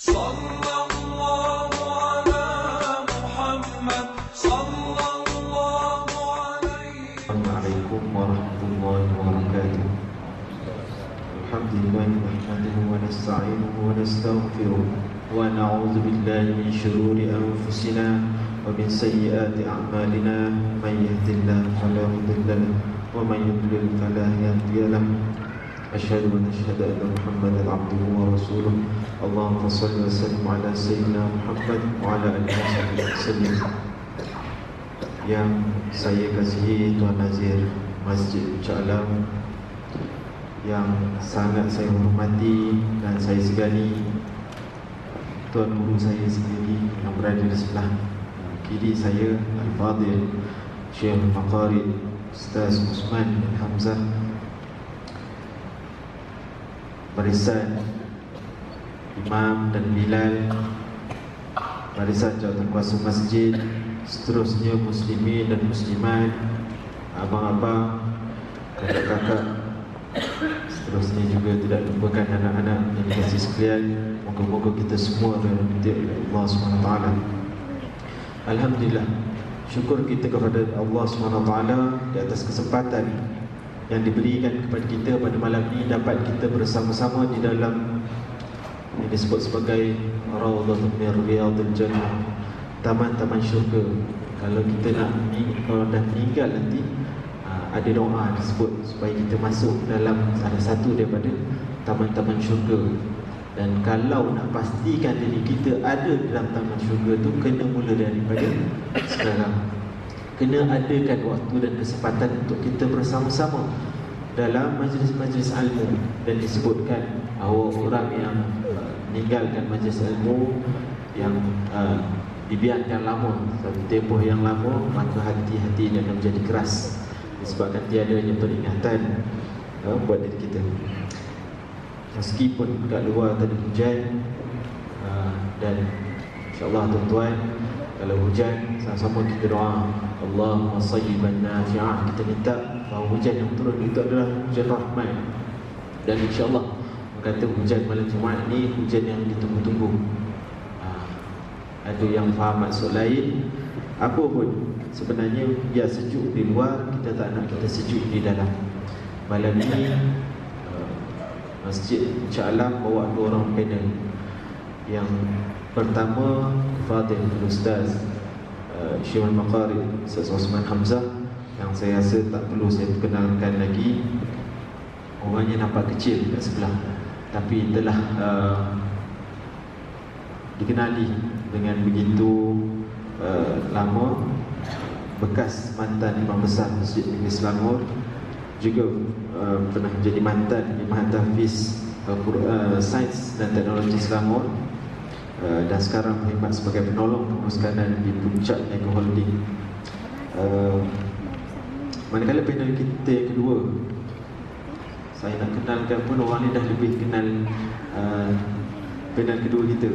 صلى الله على محمد صلى الله عليه. Assalamualaikum warahmatullahi wabarakatuh. Alhamdulillah nahmaduhu wa nasta'inuhu wa nastaghfiruh wa na'udzu billahi min shururi anfusina wa min sayyiati a'malina. May yahdihillahu fala mudilla lahu wa may yudlil fala hadiya lahu. Asyhadu an Muhammadan abduhu wa rasuluh. Allahumma shalli wa sallim ala sayyidina Muhammad wa ala alihi wasallam. Yang saya kasihi Tuan Nazir Masjid Shah Alam, yang sangat saya hormati dan saya segani Tuan Guru saya sendiri yang berada di sebelah kiri saya, Al-Fadhil Syekh Maqarid Ustaz Osman bin Hamzah, barisan Imam dan Bilal, barisan jawatan kuasa masjid, seterusnya muslimin dan muslimat, abang-abang, kakak-kakak, seterusnya juga tidak lupakan anak-anak yang dikasihi sekalian. Moga-moga kita semua dirahmati oleh Allah SWT. Alhamdulillah, syukur kita kepada Allah SWT di atas kesempatan yang diberikan kepada kita pada malam ini, dapat kita bersama-sama di dalam yang disebut sebagai Raudhatun min Riyadhil Jannah, taman-taman syurga. Kalau kita nak kalau dah meninggal nanti, ada doa disebut supaya kita masuk dalam salah satu daripada taman-taman syurga. Dan kalau nak pastikan diri kita ada dalam taman syurga tu, kena mula daripada sekarang. Kena adakan waktu dan kesempatan untuk kita bersama-sama dalam majlis-majlis ilmu. Dan disebutkan orang yang meninggalkan majlis ilmu, yang dibiarkan lama, satu tempoh yang lama, maka hati-hati dia akan menjadi keras disebabkan tiadanya peringatan buat diri kita. Meskipun kat luar tadi hujan, dan insyaAllah tuan-tuan, kalau hujan sama-sama kita doa Allahumma sayyiban nafi'ah. Kita minta bahawa hujan yang turun itu adalah hujan rahmat. Dan insyaAllah kata hujan malam Jumaat ni hujan yang ditunggu-tunggu. Ada yang faham maksud lain, apa pun sebenarnya biar sejuk di luar, kita tak nak kita sejuk di dalam. Malam ni Masjid Shah Alam bawa 2 orang panel. Yang pertama Fadil Ustaz Syekh Maqarid Ustaz Osman Hamzah, yang saya rasa tak perlu saya perkenalkan lagi. Orangnya nampak kecil kat sebelah, tapi telah dikenali dengan begitu lama. Bekas mantan Imam Besar Masjid Negeri Selangor, juga pernah menjadi mantan Imam Tahfiz Sains dan Teknologi Selangor, dan sekarang berkhidmat sebagai penolong pengurus kanan di Puncak Ego Holding. Manakala panel kita yang kedua, saya nak kenalkan pun orang ni dah lebih kenal panel kedua kita.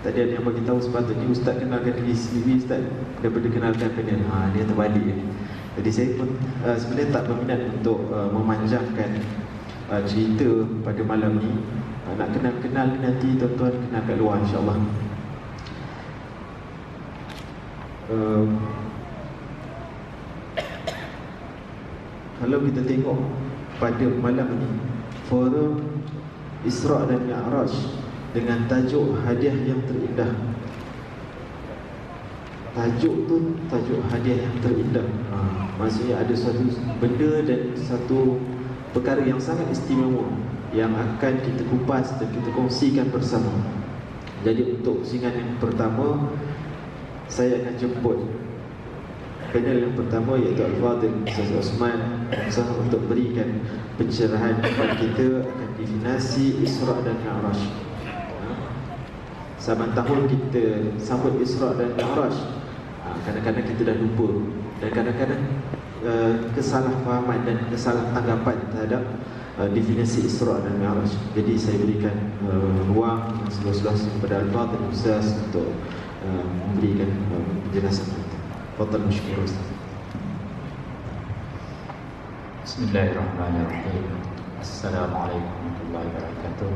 Tadi ada yang bagi tahu sepatutnya Ustaz kenalkan diri sendiri, Ustaz, daripada kenalkan panel. Dia terbalik. Jadi saya pun sebenarnya tak berminat untuk memanjangkan cerita pada malam ni. Nak kenal-kenal nanti tuan-tuan kenal kat luar, insyaAllah. Kalau kita tengok pada malam ni, forum Isra' dan Mi'raj dengan tajuk hadiah yang terindah. Tajuk tu tajuk hadiah yang terindah. Maksudnya ada satu benda dan satu perkara yang sangat istimewa yang akan kita kupas dan kita kongsikan bersama. Jadi untuk pusingan yang pertama, saya akan jemput panel yang pertama, iaitu Al-Fadhil Ustaz Osman Hamzah, untuk berikan pencerahan kepada kita akan definisi Isra' dan Mi'raj. Saban tahun kita sambut Isra' dan Mi'raj, kadang-kadang kita dah lupa, dan kadang-kadang kesalahfahaman dan kesalahanggapan terhadap definisi Isra' dan Mi'raj. Jadi saya berikan ruang seluas-luas kepada Al-Fadhil Ustaz untuk memberikan penjelasan. Fadhal masykur Ustaz. Bismillahirrahmanirrahim. Assalamualaikum warahmatullahi wabarakatuh.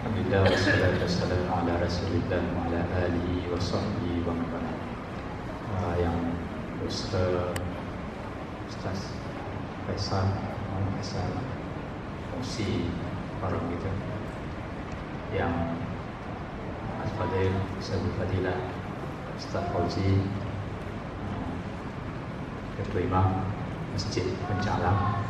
Alhamdulillah wassalatu wassalamu ala Rasulillah wa ala alihi wa sahbihi wa man wala. Yang Ustaz Faisal fungsi orang kita, yang Al-Fadil Ustaz Fadilah, Ustaz Fauzi, Ketua Imam Masjid Pencalang,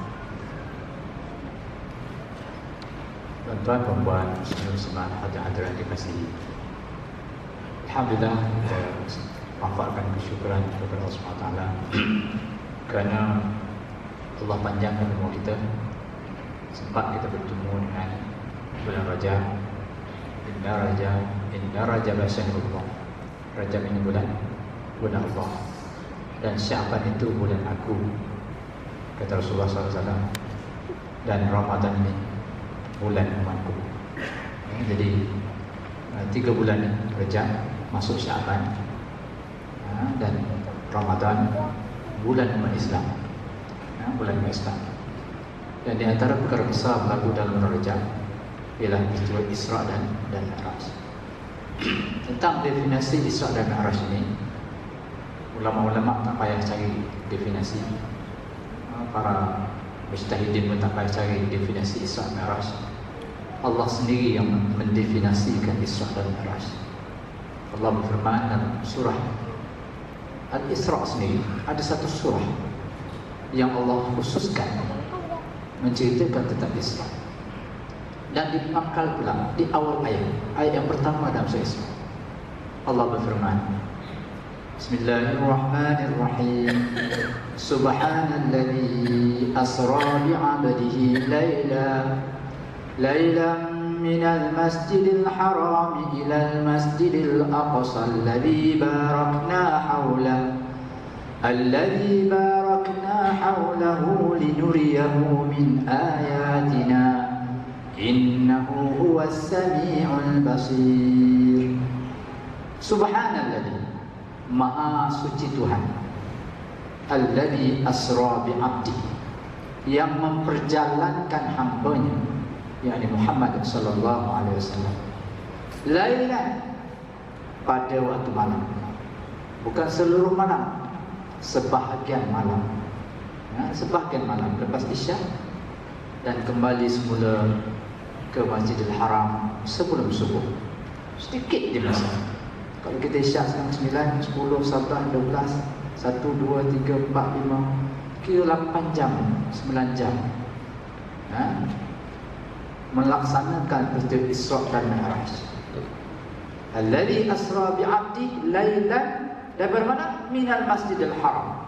tuan-tuan, perempuan, muslim-muslimat, hadirin dikasihi. Alhamdulillah, kita manfaatkan kesyukuran kepada Allah SWT kerana Allah panjangkan umur kita, sempat kita bertemu dengan bulan Rajab. Inna Rajab syahrullah. Rajab ini bulan Allah, dan Syaban itu bulan aku, kata Rasulullah SAW. Dan Ramadan ini bulan umatku. Jadi 3 bulan Rajab masuk Syaban, dan Ramadan bulan umat Islam, bulan umat Islam. Dan di antara perkara besar berlaku dalam Rajab ialah peristiwa Isra dan Mi'raj. Tentang definisi Isra dan Mi'raj ini, ulama-ulama tak payah cari definisi, para mujtahidin pun tak payah cari definisi Isra dan Mi'raj. Allah sendiri yang mendefinisikan Isra dan Mi'raj. Allah berfirman dalam surah Al-Isra sendiri, ada satu surah yang Allah khususkan menceritakan tentang Isra, dan dipangkal pula di awal ayat yang pertama dalam surah Isra. Allah berfirman, Bismillahirrahmanirrahim. Subhanalladzi asra bi'abdihi laylan minal masjidil haram ilal masjidil aqsa alladzi barakna hawlahu linuriyahu min ayatina innahu huwas sami'ul basir. Subhanalladzi, maha suci Tuhan, alladzi asra bi'abdi, yang memperjalankan hambanya, yakni Muhammad sallallahu alaihi wasallam, lailan, pada waktu malam, bukan seluruh malam, sebahagian malam, sebahagian malam lepas Isya, dan kembali semula ke Masjidil Haram sebelum subuh. Sedikit je masa. Kalau kita Isya sekarang 9, 10, 11, 12, 1, 2, 3, 4, 5, kira 8 jam, 9 jam, melaksanakan peristiwa Isra dan Mi'raj. Alladzi asra bi'abdi lailan, dari mana? Minal Masjidil Haram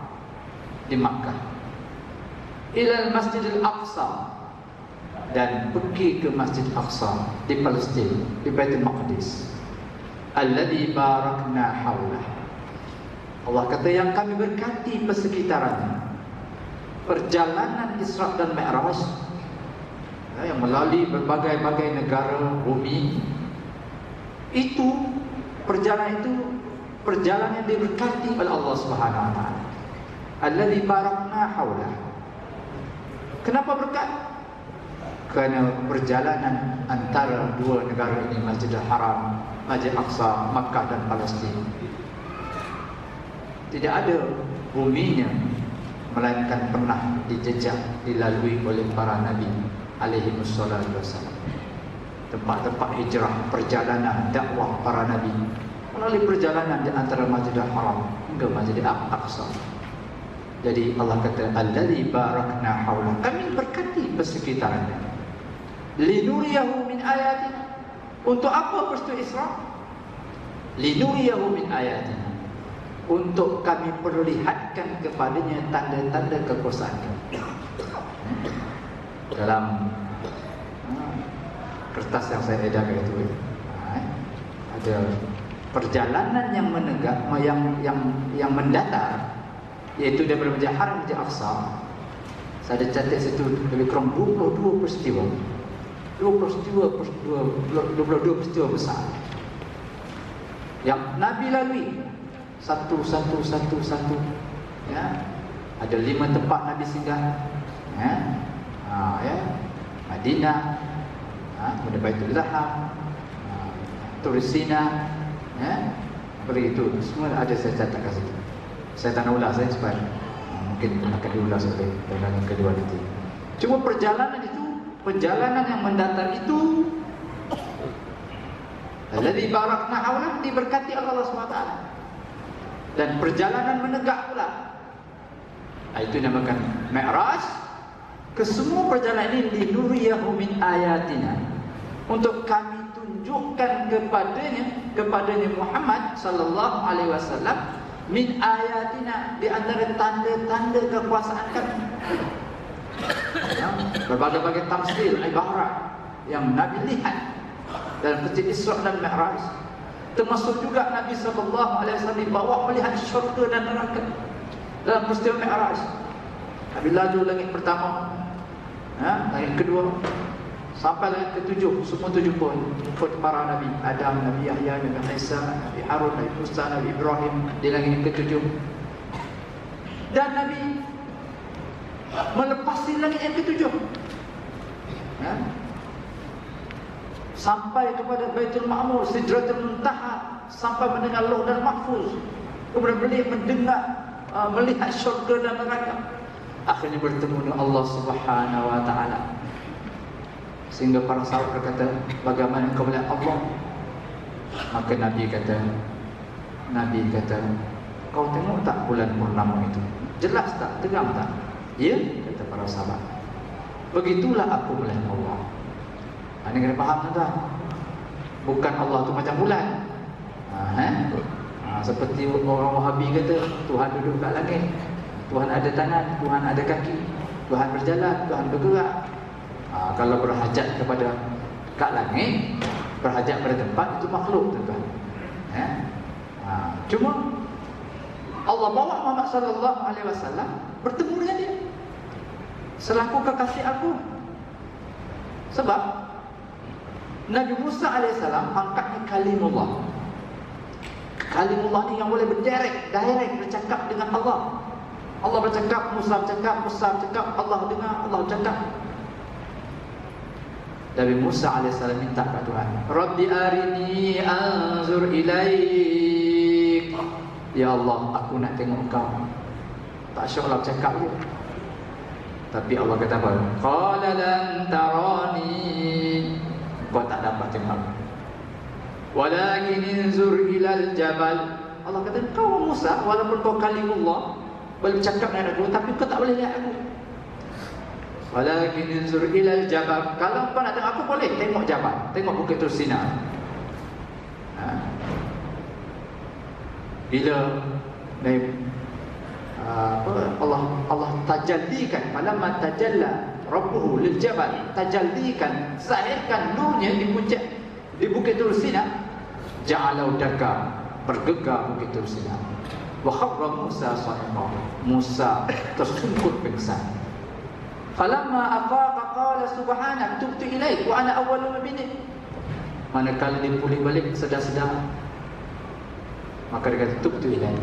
di Makkah ilal Masjidil Aqsa, dan pergi ke Masjid Aqsa di Palestin, di Baitul Maqdis. Alladzi barakna hawlah, Allah kata yang kami berkati persekitarannya. Perjalanan Isra dan Mi'raj yang melalui berbagai-bagai negara bumi, itu perjalanan yang diberkati oleh Allah Subhanahu wa taala. Alladzi barakna hawlah. Kenapa berkat? Kerana perjalanan antara dua negara ini, Masjidil Haram, Masjid Aqsa, Makkah dan Palestin, tidak ada buminya melainkan pernah dijejak, dilalui oleh para nabi alaihi wassalatu wassalam. Tempat-tempat hijrah, perjalanan dakwah para nabi melalui perjalanan di antara Masjidil Haram hingga Masjidil Aqsa. Jadi Allah kata alladzi barakna hawla, kami berkati persekitarannya. Linuriyahu min ayatina. Untuk apa peristiwa Isra? Linuriyahu min ayatina, untuk kami perlihatkan kepadanya tanda-tanda kekuasaan kami. Dalam kertas yang saya edarkan itu ada perjalanan yang menegak, yang mendatar, iaitu daripada Masjid Haram Masjid Aqsa. Saya ada catat situ lebih kurang 22 peristiwa. 22 peristiwa besar yang Nabi lalui satu. Ada 5 tempat Nabi singgah, Madinah, kemudian Baitul Laham, Turis Sina, beri itu semua ada saya catat kat situ. Saya tak nak ulas sebab mungkin akan diulas oleh dalam yang kedua nanti. Cuma perjalanan yang mendatar itu, alladzi barakna haulah, diberkati Allah SWT. Dan perjalanan menegak pula, itu dinamakan Mi'raj. Kesemua perjalanan ini linuriyahu min ayatina, untuk kami tunjukkan kepadanya Muhammad sallallahu alaihi wasallam min ayatina, di antara tanda-tanda kekuasaan kami. Berbagai-bagai tamsil ibarat yang Nabi lihat dalam peristiwa Isra dan Mi'raj. Termasuk juga Nabi sallallahu alaihi wasallam dibawa melihat syurga dan neraka dalam peristiwa Mi'raj. Nabi laju langit pertama, langit kedua, sampai langit ketujuh. Semua 7 pun ikut para Nabi Adam, Nabi Yahya, Nabi Isa, Nabi Harun, Nabi Musa, Nabi Ibrahim di langit ketujuh. Dan Nabi melepasi langit yang ketujuh, sampai kepada Baitul Ma'mur, Sidratul Muntaha, sampai mendengar Lauh dan Mahfuz. Kemudian beliau mendengar, melihat syurga dan neraka. Akhirnya bertemu dengan Allah Subhanahu wa taala. Sehingga para sahabat berkata, bagaimana kau melihat Allah? Maka Nabi kata, kau tengok tak bulan purnama itu? Jelas tak? Terang tak? Ya, kata para sahabat. Begitulah aku melihat Allah. Anda kena faham tak? Bukan Allah tu macam bulan. Seperti orang Wahabi kata, Tuhan duduk kat langit, Tuhan ada tangan, Tuhan ada kaki, Tuhan berjalan, Tuhan bergerak. Kalau berhajat kepada kat langit, berhajat pada tempat, itu makhluk, tuan-tuan. Cuma Allah bawa Muhammad sallallahu alaihi wasallam bertemu dengan dia selaku kekasih aku. Sebab Nabi Musa alaihissalam angkatnya kalimullah. Kalimullah ni yang boleh direct bercakap dengan Allah. Allah bercakap, Musa bercakap, Allah dengar, Allah bercakap. Nabi Musa alaihissalam minta kepada Tuhan, Rabbi arini anzur ilaik. Ya Allah, aku nak tengok kau. Tak syok lah bercakap dia. Tapi Allah kata apa? Qala lan tarani, kau tak dapat tengok. Walakin inzur ilal jabal. Allah kata, kau Musa, walaupun kau kalimullah, boleh bercakap dengan aku, tapi kau tak boleh lihat aku. Walakin inzur ilal jabal. Kalau kau nak tengok aku, boleh tengok jabal, tengok bukit Tur Sina. Bila Allah tajallikan, falamma tajalla rabbuhu lil jabal, tajallikan, zahirkan nurnya di puncak di bukit Tur Sina, ja'alau daka, bergegar bukit Tur Sina. Wa kharra Musa sa'iqa, Musa tersungkur pingsan. Falamma afaqa qala subhanak tubtu ilaik wa ana awwalul mu'minin. Manakala dia pulih balik sedar-sedar, maka dia kata tubtu ilaik,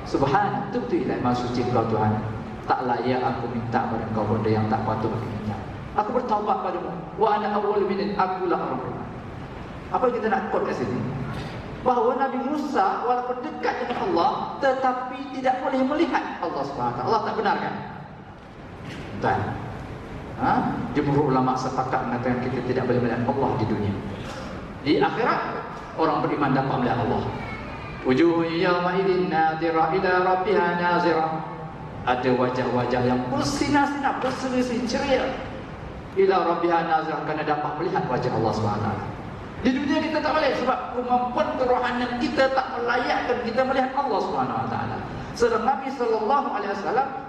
subhanak tubtu ilaik, maha suci Engkau Tuhan, tak layak aku minta pada Engkau benda yang tak patut aku minta. Aku bertaubat padamu, wa ana awwalul mu'minin, akulah orang beriman. Apa kita nak quote kat sini? Bahawa Nabi Musa walaupun dekat dengan Allah, tetapi tidak boleh melihat Allah SWT. Allah tak benarkan. Dan jumhur ulama sepakat mengatakan kita tidak boleh melihat Allah di dunia. Di akhirat orang beriman dapat melihat Allah. Wujuh yawma idzin nadhirah ila rabbiha nazirah. Ada wajah-wajah yang bersinar-sinar, berseri-seri ceria. Ila rabbiha nazirah, kerana dapat melihat wajah Allah SWT. Di dunia kita tak boleh sebab kemampuan kerohanian kita tak melayakkan kita melihat Allah SWT. Sedang Nabi SAW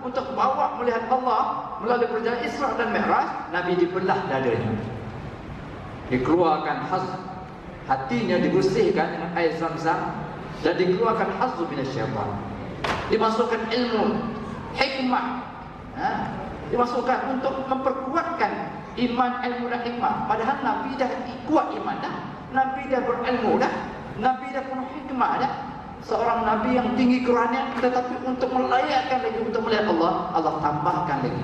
untuk bawa melihat Allah melalui perjalanan Isra dan Mi'raj, Nabi dibelah dadanya, dikeluarkan hatinya, dibersihkan dengan air Zam-Zam, dan dikeluarkan hazzu minasyaitan, dimasukkan ilmu, hikmah, dimasukkan untuk memperkuatkan iman, ilmu dan hikmah. Padahal Nabi dah kuat iman dah, Nabi dah berilmu dah, Nabi dah penuh hikmah dah. Seorang Nabi yang tinggi kerohanian, tetapi untuk melayakkan lagi untuk melihat Allah, Allah tambahkan lagi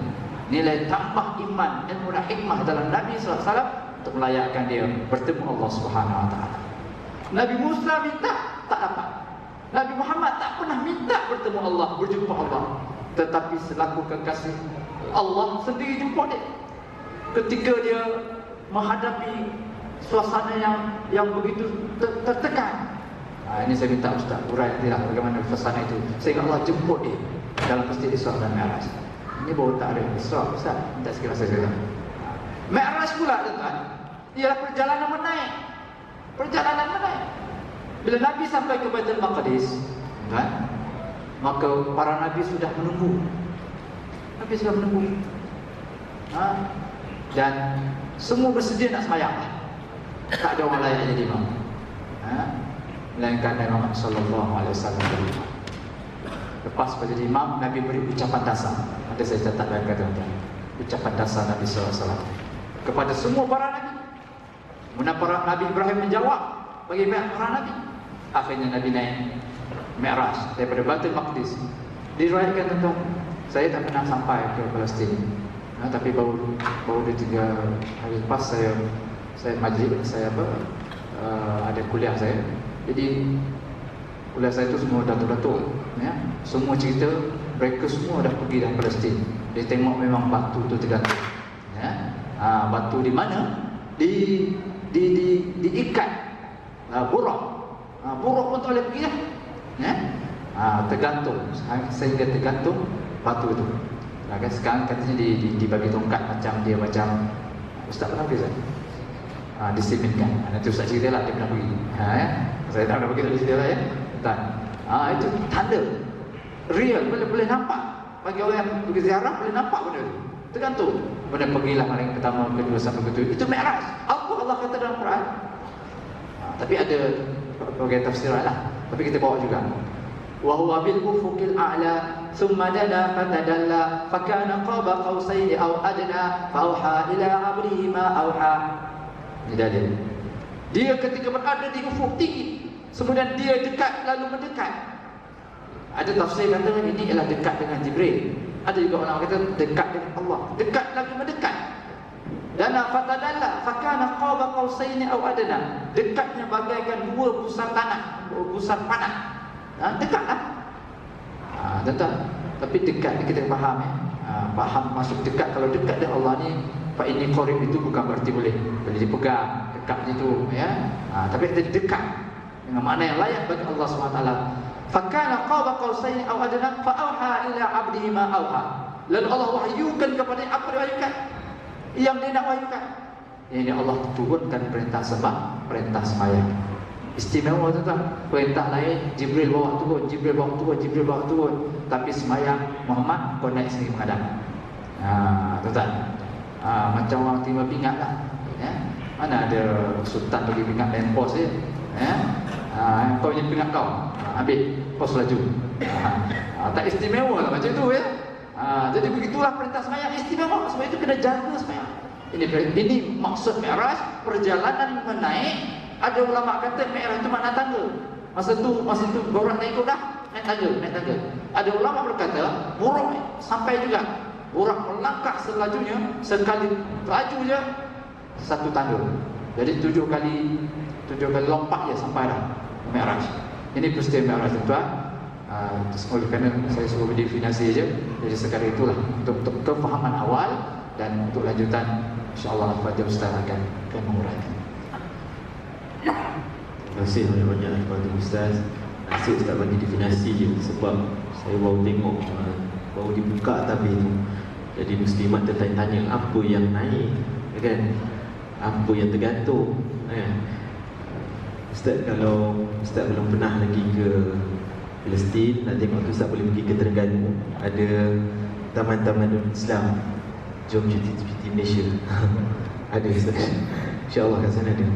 nilai tambah iman, ilmu dan hikmah dalam Nabi SAW. untuk melayakkan dia bertemu Allah Subhanahu wa taala. Nabi Musa minta, tak dapat. Nabi Muhammad tak pernah minta bertemu Allah, berjumpa Allah. Tetapi selaku kekasih Allah sendiri jumpa dia. Ketika dia menghadapi suasana yang begitu tertekan. Ini saya minta Ustaz urai tidak bagaimana suasana itu. Sehingga Allah jemput dia dalam peristiwa Isra dan Mi'raj. Ini baru tak ada Isra, Ustaz. Minta sekiranya saya. Mi'raj pula tuan, ialah perjalanan menaik. Perjalanan menaik. Bila Nabi sampai ke Baitul Maqdis, kan? Maka para nabi sudah menunggu. Nabi sudah menunggu. Dan semua bersedia nak sembahyang. Tak ada orang lain yang jadi imam. Melainkan Nabi Muhammad sallallahu alaihi wasallam. Lepas menjadi imam, Nabi beri ucapan dasar. Ada saya catat dalam kata-kata. Ucapan dasar Nabi sallallahu alaihi wasallam kepada semua para nabi. Kemudian para Nabi Ibrahim menjawab bagi para nabi. Akhirnya Nabi naik Mi'raj daripada Baitul Maqdis. Diriwayatkan tentang saya tak pernah sampai ke Palestin. Tapi baru 3 hari lepas saya majlis, saya ada kuliah saya. Jadi kuliah saya itu semua datuk-datuk, ya. Semua cerita mereka semua dah pergi dari Palestin. Dia tengok memang batu tu tergantung, ya. Batu di mana? Diikat buruk. Buruk pun tak boleh pergi lah, ya. Tergantung sehingga tergantung batu itu. Kan sekarang katanya dibagi tongkat macam Ustaz pernah pergi Ustaz? Disiminkan. Nanti Ustaz cerita lah dia pernah pergi. Ya? Saya tak pernah pergi, tak cerita lah ya. Dan itu tanda real, boleh nampak. Bagi orang yang pergi ziarah boleh nampak benda itu. Tergantung. Kemudian pergilah hari pertama, kedua sampai ketujuh. Itu Mi'raj. Allah kata dalam Quran. Tapi ada berbagai tafsiran lah. Tapi kita bawa juga. Wa huwa bil ufuqil a'la thumma dana fatadalla fakana qaba qausaini aw adna fa auha ila 'abdihi ma auha. Ini dia ketika berada di ufuk tinggi, kemudian dia dekat lalu mendekat. Ada tafsir kata ini ialah dekat dengan Jibril. Ada juga orang kata dekat dengan Allah, dekat lagi mendekat. Dana fatadalla fakana qaba qausaini aw adna. Dekatnya bagaikan 2 pusar tanah, 2 pusar panah. Dekatlah. Tuan-tuan. Tapi dekat ni kita faham ya. Faham maksud dekat. Kalau dekat dengan Allah ni, fa ini qarib itu bukan berarti boleh dipegang, dekat itu ya. Tapi ada dekat dengan makna yang layak bagi Allah SWT. Fakana qaba qausaini aw adna fa auha ila 'abdihi ma auha. Lalu Allah wahyukan kepada apa dia wahyukan? Yang dia nak wahyukan. Ini Allah turunkan perintah sembah, perintah sembahyang. Istimewa tuan-tuan. Perintah lain Jibril bawa turun, Jibril bawa turun. Tapi sembahyang Muhammad kau naik sendiri menghadap. Tuan-tuan. Macam orang terima pingat lah, ya. Mana ada sultan bagi pingat lain pos je, ya. Kau punya pingat kau, ambil pos laju. Tak istimewa lah macam tu ya. Jadi begitulah perintah sembahyang istimewa. Sebab itu kena jaga sembahyang. Ini maksud Mi'raj, perjalanan menaik. Ada ulama kata Mi'raj itu makna tangga. Masa tu orang naik kuda, naik tangga. Ada ulama berkata buruk sampai juga. Buruk melangkah selajunya, sekali laju je 1 tangga. Jadi 7 kali lompat je sampai dah Mi'raj. Ini peristiwa Mi'raj tuan. Semua kerana saya suruh berdefinasi je. Jadi sekarang itulah untuk kefahaman awal, dan untuk lanjutan insya-Allah Al-Fatihah Ustaz akan menguraikan. Terima kasih banyak-banyak kepada Ustaz. Nasib Ustaz bagi definasi je, sebab saya baru tengok baru dibuka tabir tu. Jadi muslimat tertanya apa yang naik, kan? Apa yang tergantung, kan? Ustaz, kalau Ustaz belum pernah lagi ke Palestin, nak tengok tu Ustaz boleh pergi ke Terengganu. Ada taman-taman Islam. Jom cuti Malaysia. Ada Ustaz, InsyaAllah kat sana ada.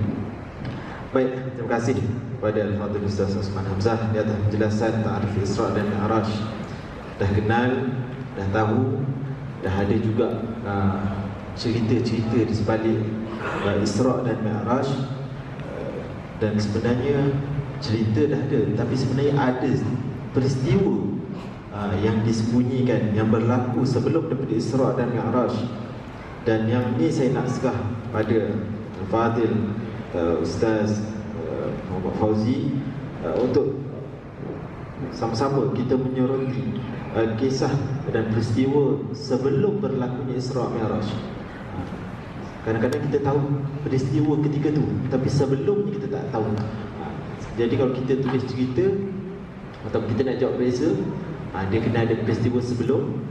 Baik, terima kasih kepada Al-Fadhil Ustaz Osman Hamzah di atas penjelasan Ta'arif Isra dan Mi'raj. Dah kenal, dah tahu, dah ada juga cerita-cerita di sebalik Isra dan Mi'raj. Dan sebenarnya cerita dah ada, tapi sebenarnya ada peristiwa yang disembunyikan, yang berlaku sebelum daripada Isra dan Mi'raj. Dan yang ni saya nak serah pada Fadil, Ustaz Muhammad Fauzi, untuk sama-sama kita menyoroti kisah dan peristiwa sebelum berlakunya Isra Mi'raj. Kadang-kadang kita tahu peristiwa ketika tu, tapi sebelum ni kita tak tahu. Jadi kalau kita tulis cerita atau kita nak jawab beza, dia kena ada peristiwa sebelum,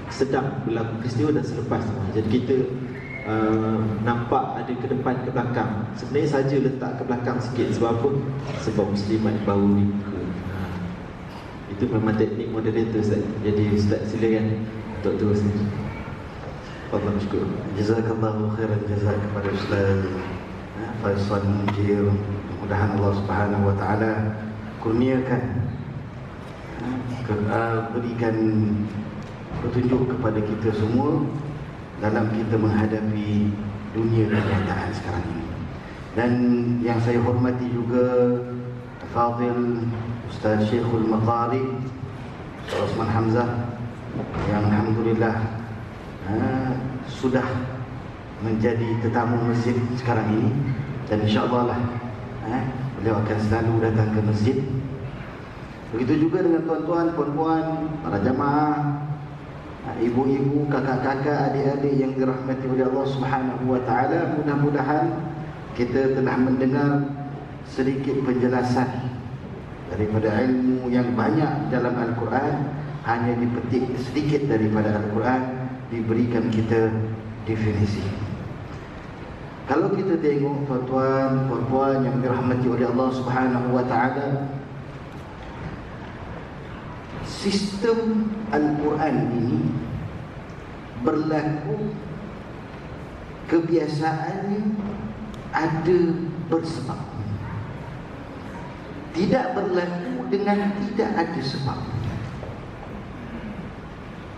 sedang berlaku peristiwa dan selepas. Jadi kita nampak ada ke depan ke belakang. Sebenarnya saja letak ke belakang sikit. Sebab apa? Sebab muslimat baru dibuka. Itu memang teknik moderator, Ustaz. Jadi Ustaz silakan untuk terus. Fadlan syukur. Jazakallahu khairan jazak kepada Ustaz Faisal Munjir. Mudah-mudahan Allah Subhanahu wa taala kurniakan, berikan petunjuk kepada kita semua dalam kita menghadapi dunia kenyataan sekarang ini. Dan yang saya hormati juga Fadil Ustaz Syekhul Maqari Ustaz Osman Hamzah, yang alhamdulillah sudah menjadi tetamu masjid sekarang ini, dan insya-Allah lah beliau akan selalu datang ke masjid. Begitu juga dengan tuan-tuan, puan-puan, para jamaah, ibu-ibu, kakak-kakak, adik-adik yang dirahmati oleh Allah Subhanahu wa taala. Mudah-mudahan kita telah mendengar sedikit penjelasan daripada ilmu yang banyak dalam Al-Quran. Hanya dipetik sedikit daripada Al-Quran, diberikan kita definisi. Kalau kita tengok tuan-tuan, puan-puan yang dirahmati oleh Allah Subhanahu wa taala, sistem Al-Quran ini berlaku, kebiasaannya ada bersebab. Tidak berlaku dengan tidak ada sebab.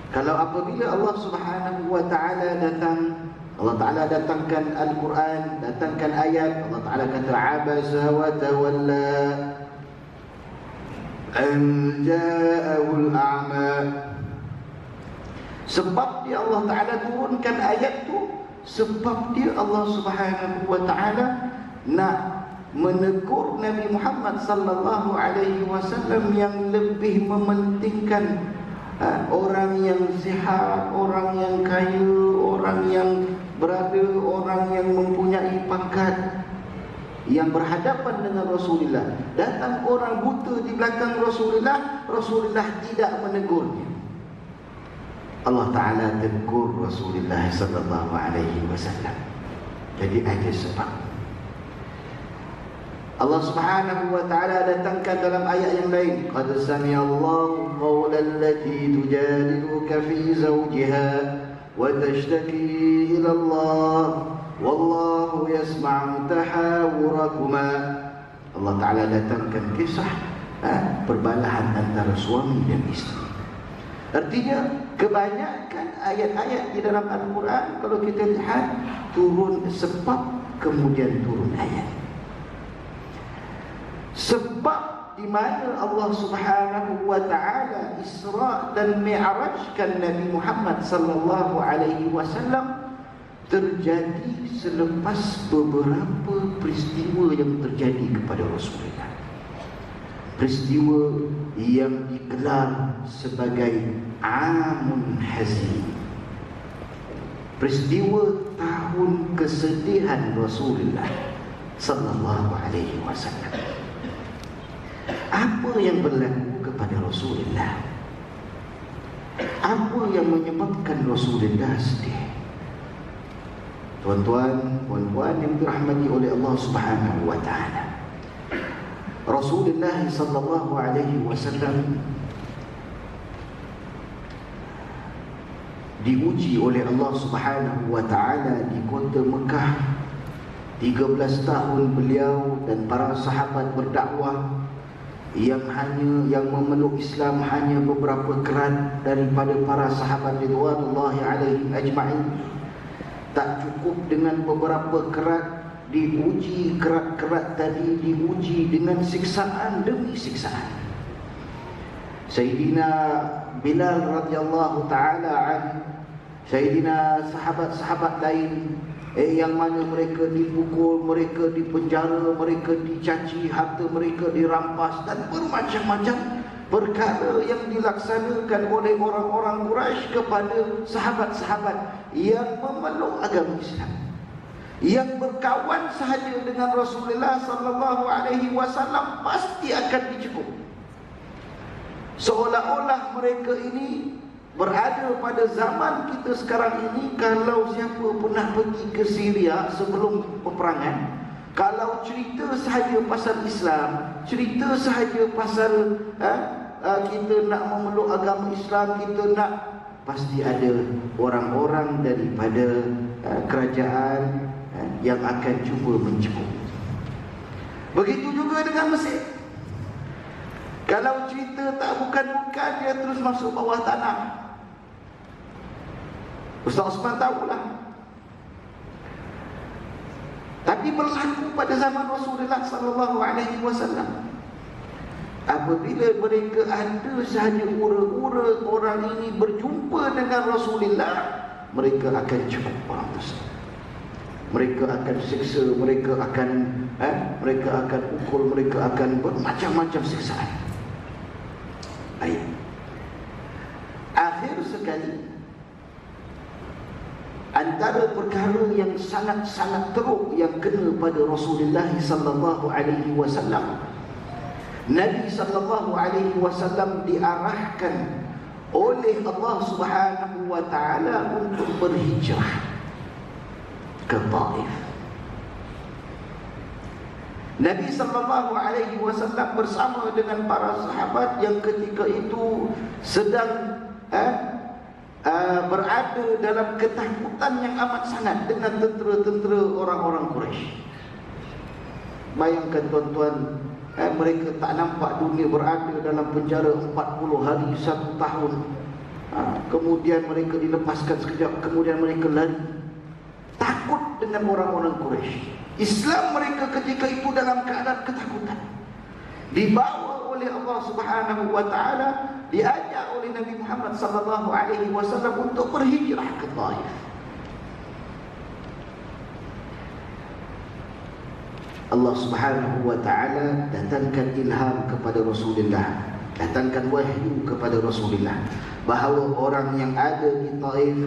Kalau apabila Allah Subhanahu wa taala datang, Allah Taala datangkan Al-Quran, datangkan ayat, Allah Taala kata abasa wa tawalla an ja'ahul a'ma. Sebab dia Allah Taala turunkan ayat tu, sebab dia Allah Subhanahu wa taala nak menegur Nabi Muhammad sallallahu alaihi wasallam yang lebih mementingkan orang yang sihat, orang yang kaya, orang yang berada, orang yang mempunyai pangkat, yang berhadapan dengan Rasulullah. Datang orang buta di belakang Rasulullah, Rasulullah tidak menegurnya. Allah Ta'ala tegur Rasulullah sallallahu alaihi wasallam. Jadi ada sebab. Allah Subhanahu wa taala datangkan dalam ayat yang lain, qad sami'allahu qawlan allati tujadiluka fi zawjiha wa tashtaki ila Allah wallahu yasma'u tahawurakuma. Allah Taala datangkan kisah perbalahan antara suami dan isteri. Artinya kebanyakan ayat-ayat di dalam Al-Quran, kalau kita lihat, turun sebab kemudian turun ayat. Sebab di mana Allah Subhanahu wa taala Isra dan Mi'rajkan Nabi Muhammad sallallahu alaihi wasallam terjadi selepas beberapa peristiwa yang terjadi kepada Rasulullah. Peristiwa yang digelar sebagai Amun Hazin, peristiwa tahun kesedihan Rasulullah sallallahu alaihi wasallam. Apa yang berlaku kepada Rasulullah? Apa yang menyebabkan Rasulullah sedih? Tuan-tuan, puan-puan yang dirahmati oleh Allah Subhanahu wa taala, Rasulullah sallallahu alaihi wasallam diuji oleh Allah Subhanahu wa taala di kota Mekah. 13 tahun beliau dan para sahabat berdakwah, yang memeluk Islam hanya beberapa kerat daripada para sahabat ridwanullahi alaihim ajma'in. Tak cukup dengan beberapa kerat, diuji kerat-kerat tadi, diuji dengan siksaan demi siksaan. Sayyidina Bilal radhiyallahu taala anhu, Sayyidina sahabat-sahabat lain yang mana mereka dipukul, mereka dipenjara, mereka dicaci, harta mereka dirampas dan bermacam-macam perkara yang dilaksanakan oleh orang-orang Quraisy kepada sahabat-sahabat yang memeluk agama Islam, yang berkawan sahaja dengan Rasulullah sallallahu alaihi wasallam pasti akan dicukup. Seolah-olah mereka ini berada pada zaman kita sekarang ini. Kalau siapa pernah pergi ke Syria sebelum peperangan, kalau cerita sahaja pasal Islam, cerita sahaja pasal kita nak memeluk agama Islam, kita nak, pasti ada orang-orang daripada kerajaan yang akan cuba mencukup. Begitu juga dengan Mesir. Kalau cerita tak bukan-bukan, dia terus masuk bawah tanah. Ustaz Osman tahulah. Tapi berlaku pada zaman Rasulullah sallallahu alaihi wasallam. Apabila mereka ada sahaja ura-ura orang ini berjumpa dengan Rasulullah, mereka akan cukup orang tersebut. Mereka akan siksa, mereka akan pukul, mereka akan bermacam-macam siksaan. Baik. Akhir sekali, antara perkara yang sangat-sangat teruk yang kena pada Rasulullah sallallahu alaihi wasallam, Nabi sallallahu alaihi wasallam diarahkan oleh Allah Subhanahu wa taala untuk berhijrah ke Taif. Nabi sallallahu alaihi wasallam bersama dengan para sahabat yang ketika itu sedang berada dalam ketakutan yang amat sangat dengan tentera-tentera orang-orang Quraisy. Bayangkan tuan-tuan, mereka tak nampak dunia, berada dalam penjara 40 hari, 1 tahun. Kemudian mereka dilepaskan sekejap, kemudian mereka lari. Takut dengan orang-orang Quraisy. Islam mereka ketika itu dalam keadaan ketakutan. Dibawa oleh Allah Subhanahu wa taala, diajak oleh Nabi Muhammad sallallahu alaihi wasallam untuk berhijrah ke Taif. Allah Subhanahu wa taala datangkan ilham kepada Rasulullah, datangkan wahyu kepada Rasulullah bahawa orang yang ada di Taif,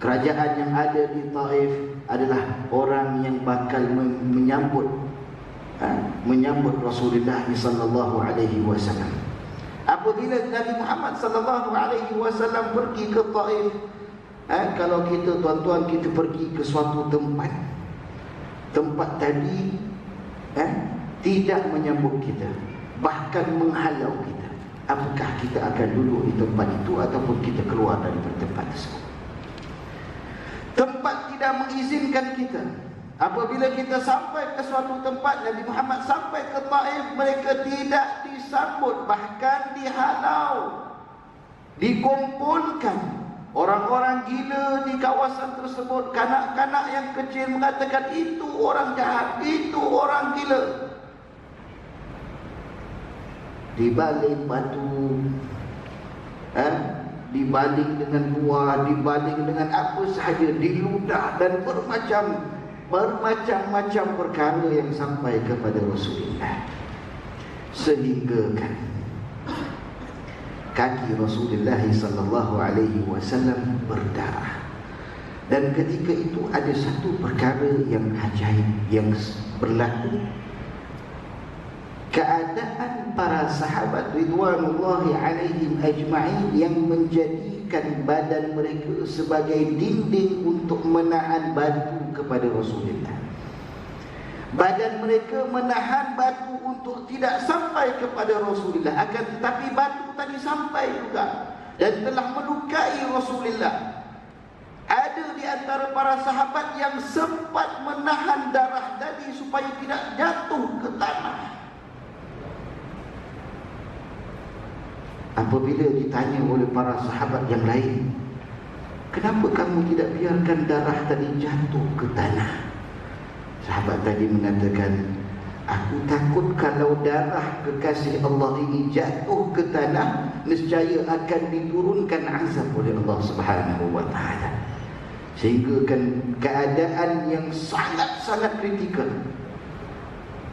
kerajaan yang ada di Taif adalah orang yang bakal menyambut Rasulullah sallallahu alaihi wasallam. Apabila Nabi Muhammad sallallahu alaihi wasallam pergi ke Taif, kalau kita tuan-tuan, kita pergi ke suatu tempat tadi tidak menyambut kita, bahkan menghalau kita, apakah kita akan duduk di tempat itu ataupun kita keluar dari tempat tersebut? Tempat tidak mengizinkan kita. Apabila kita sampai ke suatu tempat, Nabi Muhammad sampai ke Taif, mereka tidak disambut, bahkan dihalau, dikumpulkan. Orang-orang gila di kawasan tersebut, kanak-kanak yang kecil mengatakan itu orang jahat, itu orang gila. Dibaling batu, dibaling dengan buah, dibaling dengan apa sahaja, diludah dan bermacam-macam perkara yang sampai kepada Rasulullah, sehingga kaki Rasulullah sallallahu alaihi wasallam berdarah. Dan ketika itu ada satu perkara yang ajaib yang berlaku. Keadaan para sahabat ridwanullahi alaihim ajma'in yang menjadikan badan mereka sebagai dinding untuk menahan batu kepada Rasulullah. Badan mereka menahan batu untuk tidak sampai kepada Rasulullah. Akan tetapi batu tadi sampai juga dan telah melukai Rasulullah. Ada di antara para sahabat yang sempat menahan darah tadi supaya tidak jatuh ke tanah. Apabila ditanya oleh para sahabat yang lain, kenapa kamu tidak biarkan darah tadi jatuh ke tanah? Sahabat tadi mengatakan, aku takut kalau darah kekasih Allah ini jatuh ke tanah, nescaya akan diturunkan azab oleh Allah Subhanahu wa taala. Sehingga kan keadaan yang sangat-sangat kritikal.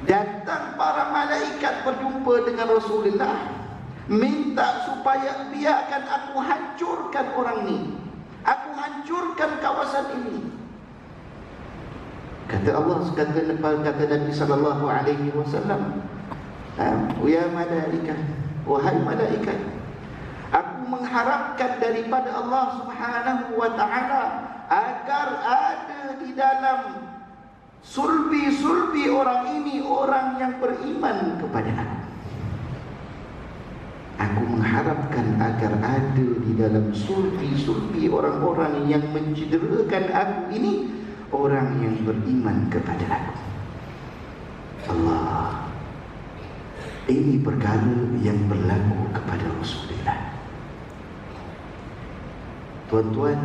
Datang para malaikat berjumpa dengan Rasulullah, minta supaya biarkan aku hancurkan orang ni, aku hancurkan kawasan ini. Kata Allah, kata Nabi sallallahu alaihi wasallam, ya malaikat, wahai malaikat, aku mengharapkan daripada Allah Subhanahu wa taala agar ada di dalam sulbi-sulbi orang ini orang yang beriman kepada aku. Aku mengharapkan agar ada di dalam sulbi-sulbi orang-orang yang mencederakan aku ini orang yang beriman kepada aku. Allah, ini perkara yang berlaku kepada Rasulullah. Tuan-tuan,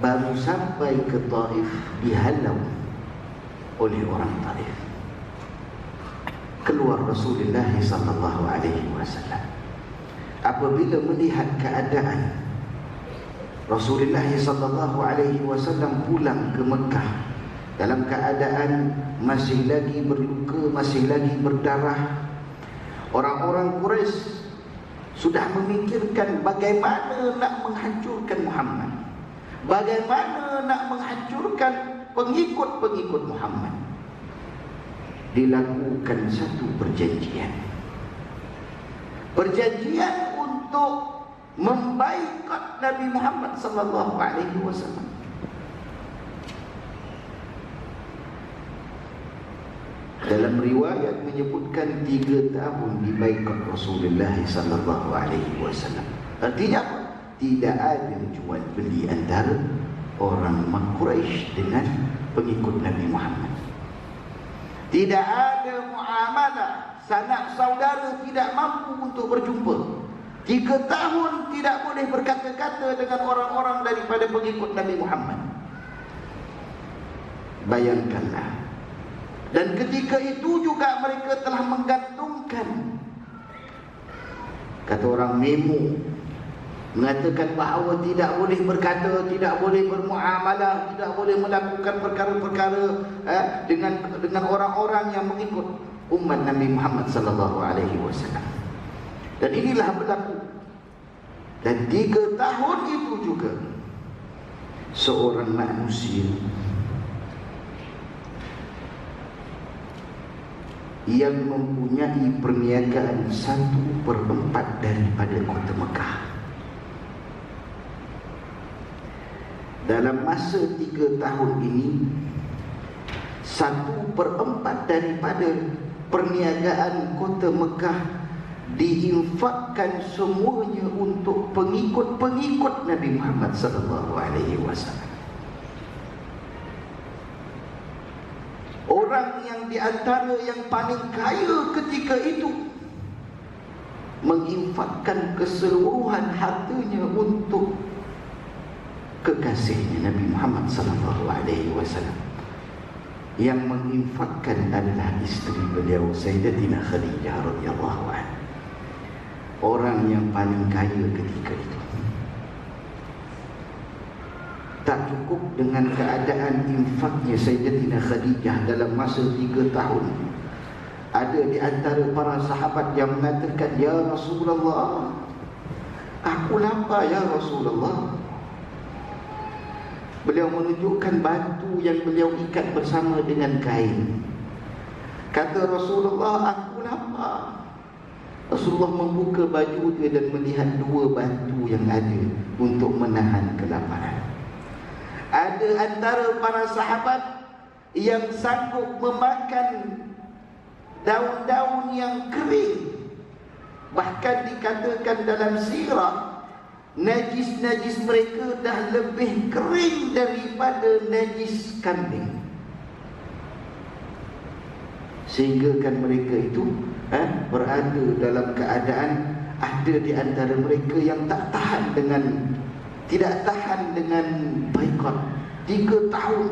baru sampai ke Taif dihalau oleh orang Taif. Keluar Rasulullah sallallahu alaihi wasallam. Apabila melihat keadaan, Rasulullah sallallahu alaihi wasallam pulang ke Mekah dalam keadaan masih lagi berluka, masih lagi berdarah. Orang-orang Quraisy sudah memikirkan bagaimana nak menghancurkan Muhammad, bagaimana nak menghancurkan pengikut-pengikut Muhammad. Dilakukan satu perjanjian untuk membaikot Nabi Muhammad sallallahu alaihi wasallam. Dalam riwayat menyebutkan 3 tahun dibaikot Rasulullah sallallahu alaihi wasallam. Artinya apa? Tidak ada jual beli antara orang Quraisy dengan pengikut Nabi Muhammad. Tidak ada muamalah, sanak saudara tidak mampu untuk berjumpa. 3 tahun tidak boleh berkata-kata dengan orang-orang daripada pengikut Nabi Muhammad. Bayangkanlah. Dan ketika itu juga mereka telah menggantungkan, kata orang memo, mengatakan bahawa tidak boleh berkata, tidak boleh bermuamalah, tidak boleh melakukan perkara-perkara dengan orang-orang yang mengikut umat Nabi Muhammad sallallahu alaihi wasallam. Dan inilah berlaku. Dan 3 tahun itu juga seorang manusia yang mempunyai perniagaan 1/4 daripada kota Mekah, dalam masa 3 tahun ini 1/4 daripada perniagaan kota Mekah diinfakkan semuanya untuk pengikut-pengikut Nabi Muhammad sallallahu alaihi wasallam. Orang yang di antara yang paling kaya ketika itu menginfakkan keseluruhan hartanya untuk kekasihnya Nabi Muhammad sallallahu alaihi wasallam. Yang menginfakkan adalah isteri beliau Sayyidatina Khadijah radhiyallahu anha. Orang yang paling kaya ketika itu. Tak cukup dengan keadaan infaknya Sayyidatina Khadijah dalam masa 3 tahun. Ada di antara para sahabat yang mengatakan, ya Rasulullah, aku lapar ya Rasulullah. Beliau menunjukkan batu yang beliau ikat bersama dengan kain. Kata Rasulullah, aku lapar. Rasulullah membuka baju dia dan melihat 2 batu yang ada untuk menahan kelaparan. Ada antara para sahabat yang sanggup memakan daun-daun yang kering. Bahkan dikatakan dalam sirah, najis-najis mereka dah lebih kering daripada najis kambing. Sehingga kan mereka itu berada dalam keadaan, ada di antara mereka yang tidak tahan dengan baikot 3 tahun.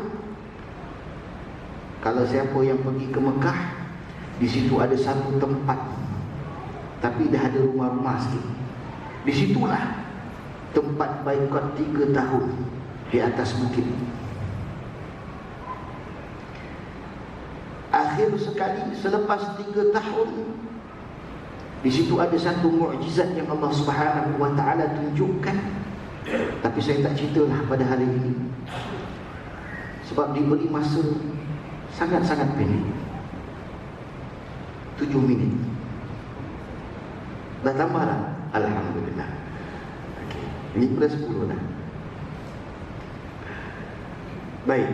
Kalau siapa yang pergi ke Mekah, di situ ada satu tempat, tapi dah ada rumah-rumah sikit. Di situlah tempat baikot 3 tahun di atas bukit. Akhir sekali selepas 3 tahun, di situ ada satu mukjizat yang Allah Subhanahu wa taala tunjukkan. Tapi saya tak ceritalah pada hari ini, sebab diberi masa sangat-sangat pendek. 7 minit. Dah tambah dah? Alhamdulillah. Okey, ini dah 10 dah. Baik.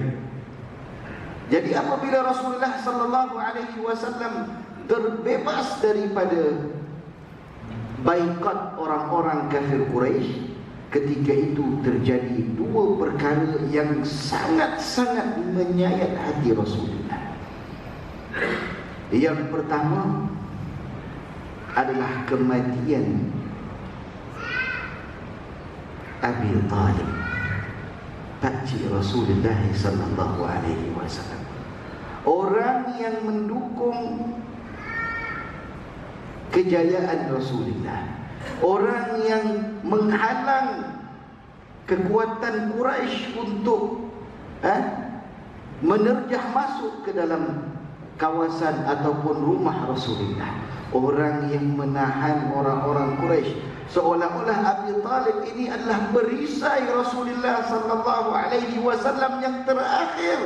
Jadi apabila Rasulullah sallallahu alaihi wasallam terbebas daripada baikot orang-orang kafir Quraisy, ketika itu terjadi 2 perkara yang sangat-sangat menyayat hati Rasulullah. Yang pertama adalah kematian Abi Talib, pakcik Rasulullah sallallahu alaihi wasallam. Orang yang mendukung kejayaan Rasulullah, orang yang menghalang kekuatan Quraisy untuk menerjah masuk ke dalam kawasan ataupun rumah Rasulullah, orang yang menahan orang-orang Quraisy, seolah-olah Abi Talib ini adalah perisai Rasulullah sallallahu alaihi wasallam yang terakhir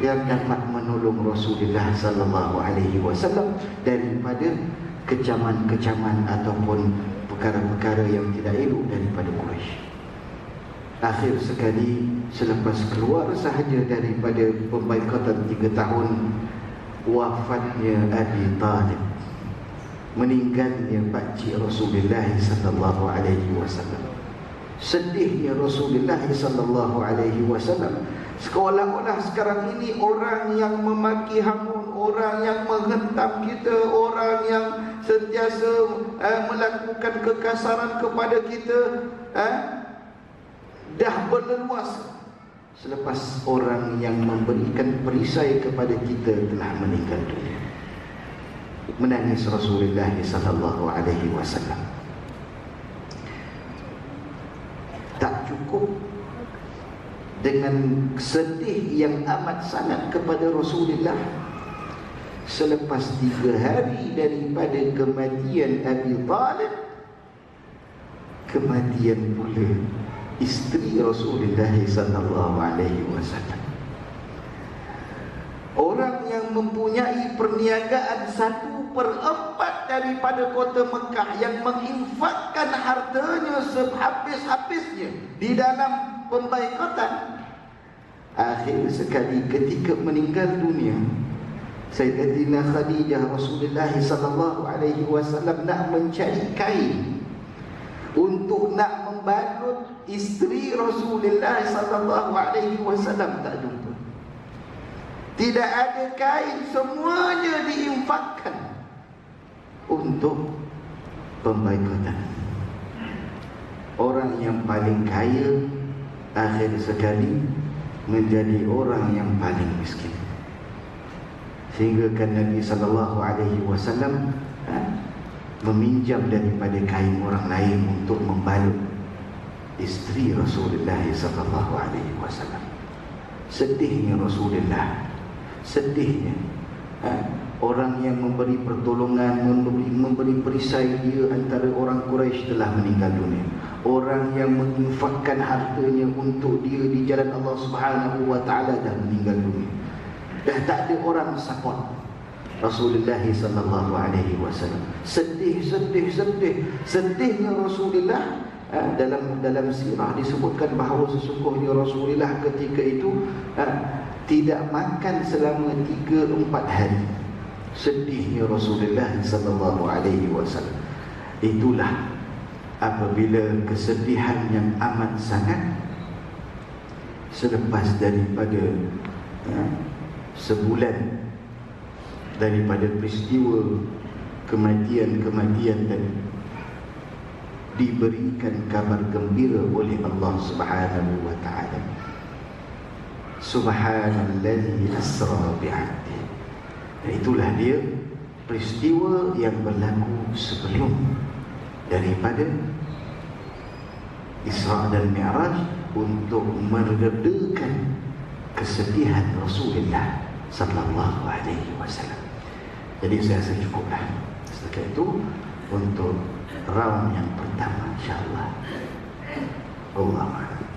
yang dapat menolong Rasulullah sallallahu alaihi wasallam daripada kecaman-kecaman ataupun perkara-perkara yang tidak elok daripada Quraisy. Akhir sekali selepas keluar sahaja daripada pembaikatan 3 tahun, wafatnya Abi Talib, meninggalnya pakcik Rasulullah sallallahu alaihi wasallam. Sedihnya Rasulullah sallallahu alaihi wasallam, seolah-olah sekarang ini orang yang memaki hamun, orang yang menghentam kita, orang yang sentiasa melakukan kekasaran kepada kita, dah berleluasa selepas orang yang memberikan perisai kepada kita telah meninggal dunia. Menangis Rasulullah sallallahu alaihi wasallam. Tak cukup dengan sedih yang amat sangat kepada Rasulullah, selepas 3 hari daripada kematian Abi Talib, kematian pula isteri Rasulullah sallallahu alaihi wasallam. Orang yang mempunyai perniagaan 1/4 daripada kota Mekah, yang menginfakkan hartanya sehabis-habisnya di dalam pembaikatan, akhir sekali ketika meninggal dunia, Sayyidatina Khadijah Rasulullah sallallahu alaihi wasallam nak mencari kain untuk nak membalut isteri Rasulullah sallallahu alaihi wasallam, tak jumpa. Tidak ada kain, semuanya diinfakkan untuk pembaikatan. Orang yang paling kaya akhir sekali menjadi orang yang paling miskin. Sehingga kan Nabi sallallahu alaihi wasallam meminjam daripada kain orang lain untuk membalut isteri Rasulullah sallallahu alaihi wasallam. Sedihnya Rasulullah, sedihnya orang yang memberi pertolongan, memberi perisai dia antara orang Quraisy telah meninggal dunia. Orang yang menginfakkan hartanya untuk dia di jalan Allah Subhanahu wa taala dah meninggal dunia. Dah tak ada orang support Rasulullah sallallahu alaihi wasallam. Sedihnya Rasulullah. Dalam sirah disebutkan bahawa sesungguhnya Rasulullah ketika itu tidak makan selama 3-4 hari. Sedihnya Rasulullah sallallahu alaihi wasallam. Itulah apabila kesedihan yang amat sangat selepas daripada sebulan daripada peristiwa kematian tadi, diberikan kabar gembira oleh Allah Subhanahu wa taala. Subhanallazi asra bi'abdi. Itulah dia peristiwa yang berlaku sebelum daripada Isra dan Mi'raj untuk meredakan kesedihan Rasulullah sallallahu alaihi wasallam. Jadi saya rasa cukuplah setakat itu untuk round yang pertama, insya-Allah. Allah